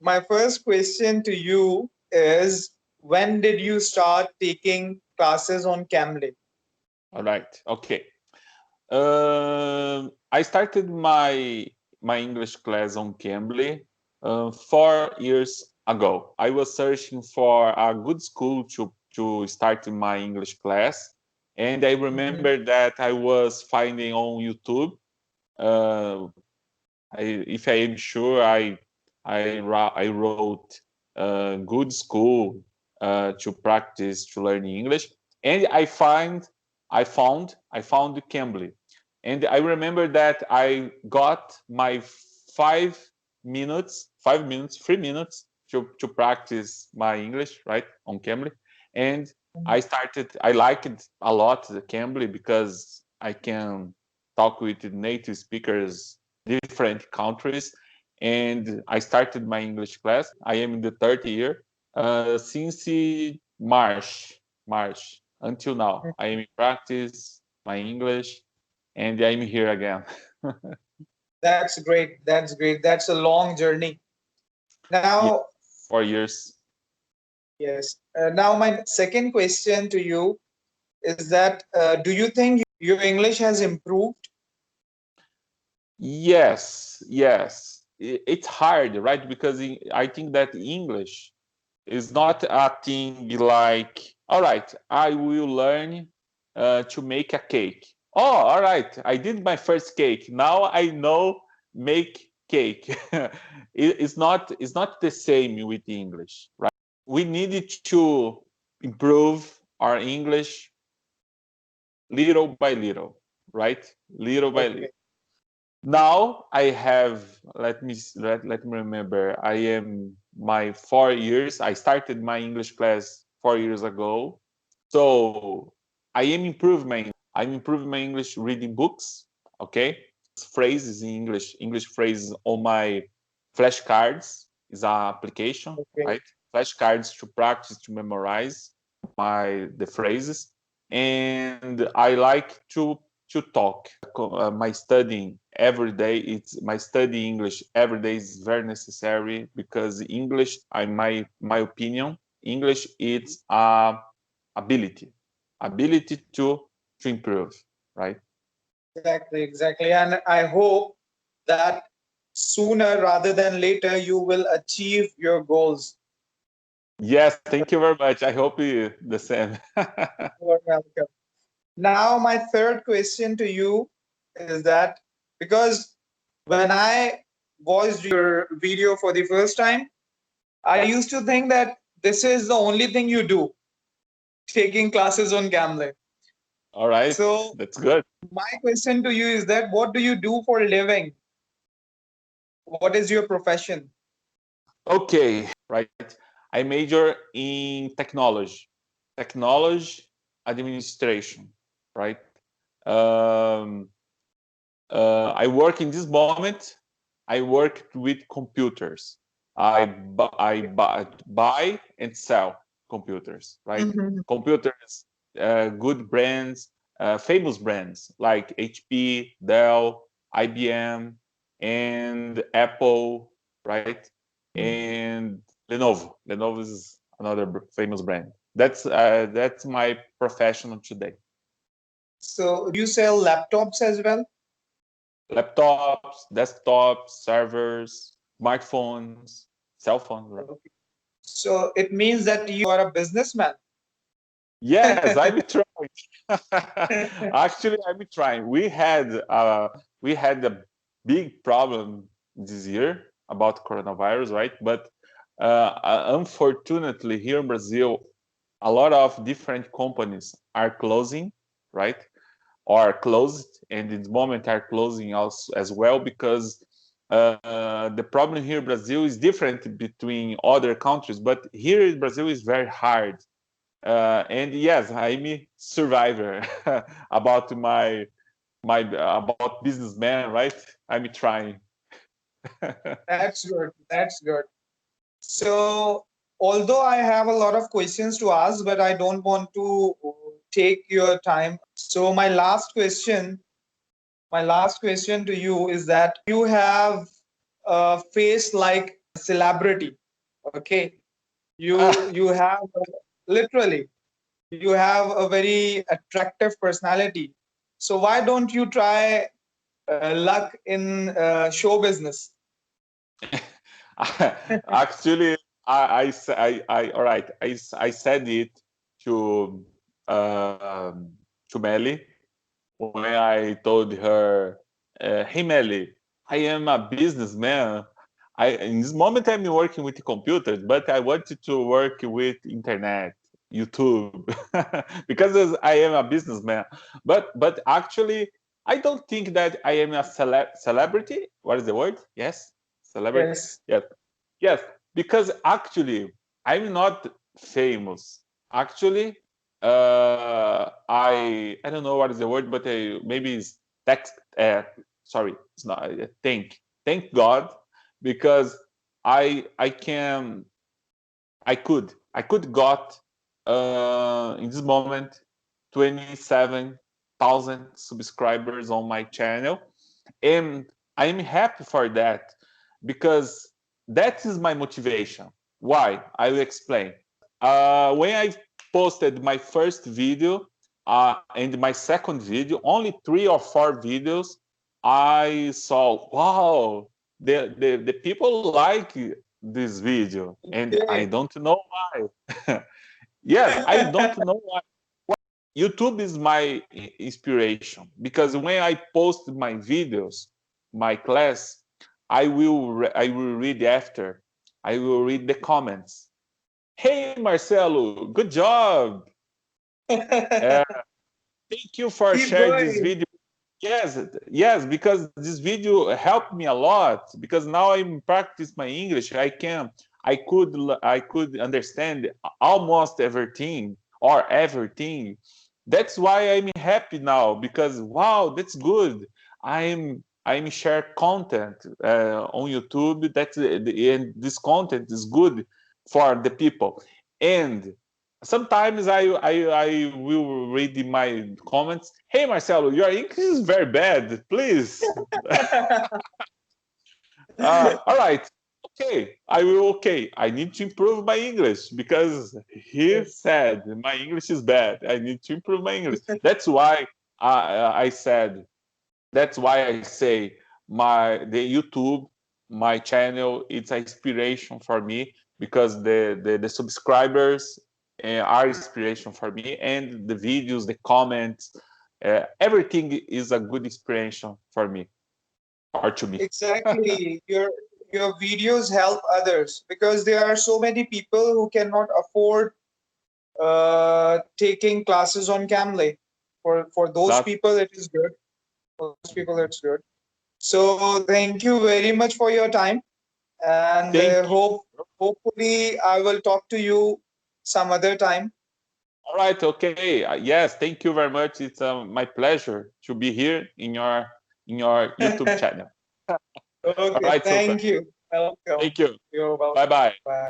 My first question to you is, when did you start taking classes on Cambly? All right. Okay. I started my English class on Cambly 4 years ago. I was searching for a good school to start my English class, and I Mhm. remember that I was finding on YouTube. Uh, if I am sure, I wrote good school to practice to learn English, and I found Cambly, and I remember that I got my 5 minutes, 3 minutes to practice my English right on Cambly, and I liked it a lot the Cambly because I can talk with native speakers different countries, and I started my English class. I am in the third year since March until now. I am in practice my English, and I'm here again. That's great. That's great. That's a long journey. Yeah, Now, 4 years. yes. Now, my second question to you is that do you think your English has improved? Yes. It's hard, right? Because I think that English is not a thing like, all right, I will learn to make a cake. Oh, all right, I did my first cake. Now I know make cake. It's not the same with English, right? We needed to improve our English little by little, right? Little by little. Okay. Now I have, let me remember, I am my 4 years. I started my English class 4 years ago. So I'm improving my English reading books, okay? Phrases in English phrases on my flashcards is an application, Okay. right? Flashcards to practice, to memorize the phrases. And I like to talk. My studying every day, it's my study English every day is very necessary because English, in my opinion, English it's a ability to improve, right? Exactly, exactly. And I hope that sooner rather than later you will achieve your goals. Yes, thank you very much. I hope you the same. You are welcome. Now, my third question to you is that, because when I watched your video for the first time, I used to think that this is the only thing you do, taking classes on gambling. All right, So, that's good. my question to you is that, what do you do for a living? What is your profession? Okay, right. I major in technology administration, right? Um, I work in this moment. I work with computers. I buy and sell computers, right? Mhm. Computers, good brands, famous brands like HP, Dell, IBM, and Apple, right? And Lenovo. Lenovo is another famous brand. That's my profession today. So, do you sell laptops as well? Laptops, desktops, servers, smartphones, cell phones, right? Okay. So, it means that you are a businessman. Yes, I'm trying. Actually, I'm trying. We had a big problem this year about coronavirus, right? But unfortunately, here in Brazil, a lot of different companies are closing, right? Or closed, and in this moment are closing also as well because the problem here in Brazil is different between other countries, but here in Brazil is very hard. And yes, I'm a survivor about my about businessman, right? I'm trying. That's good. That's good. So, although I have a lot of questions to ask, but I don't want to take your time. So, my last question to you is that you have faced like celebrity. Okay, you have literally you have a very attractive personality. So why don't you try luck in show business? Actually, all right. I said it to to Meli when I told her, "Hey Meli, I am a businessman. In this moment I'm working with computers, but I wanted to work with internet, YouTube, because I am a businessman. But actually, I don't think that I am a celebrity. What is the word? Yes, celebrity. Yes. Yes, yes. Because actually, I'm not famous. Actually, I don't know what is the word, but maybe it's text. Sorry, it's not. Thank God, because I can I could got in this moment 27,000 subscribers on my channel, and I'm happy for that because that is my motivation. Why? I will explain. When I posted my first video and my second video, only 3 or 4 videos, I saw, wow, the people like this video, and I Okay. don't know why. Yes, I don't know why. YouTube is my inspiration because when I post my videos, my class, I will read after. I will read the comments. Hey Marcelo, good job. Uh, Thank you for Keep sharing this going. video. Yes, yes, because this video helped me a lot. Because now I'm practice my English. I could understand almost everything or everything. That's why I'm happy now. Because wow, that's good. I'm share content on YouTube. And this content is good for the people. And sometimes I will read in my comments, "Hey Marcelo, your English is very bad. Please." All right. Okay. I will. Okay. I need to improve my English because he said my English is bad. I need to improve my English. That's why I said. That's why I say the YouTube, my channel, it's an inspiration for me because the subscribers are inspiration for me, and the videos, the comments, everything is a good inspiration for me or to me. Exactly. Your videos help others because there are so many people who cannot afford taking classes on Cambly. For those That people, it is good. For those people, it's good. So thank you very much for your time, and thank you. hopefully I will talk to you some other time. All right, okay. Yes, thank you very much. It's my pleasure to be here in your YouTube channel. All Okay, right, Sultan. thank you. Welcome. Thank you. You're Bye welcome. bye. Bye.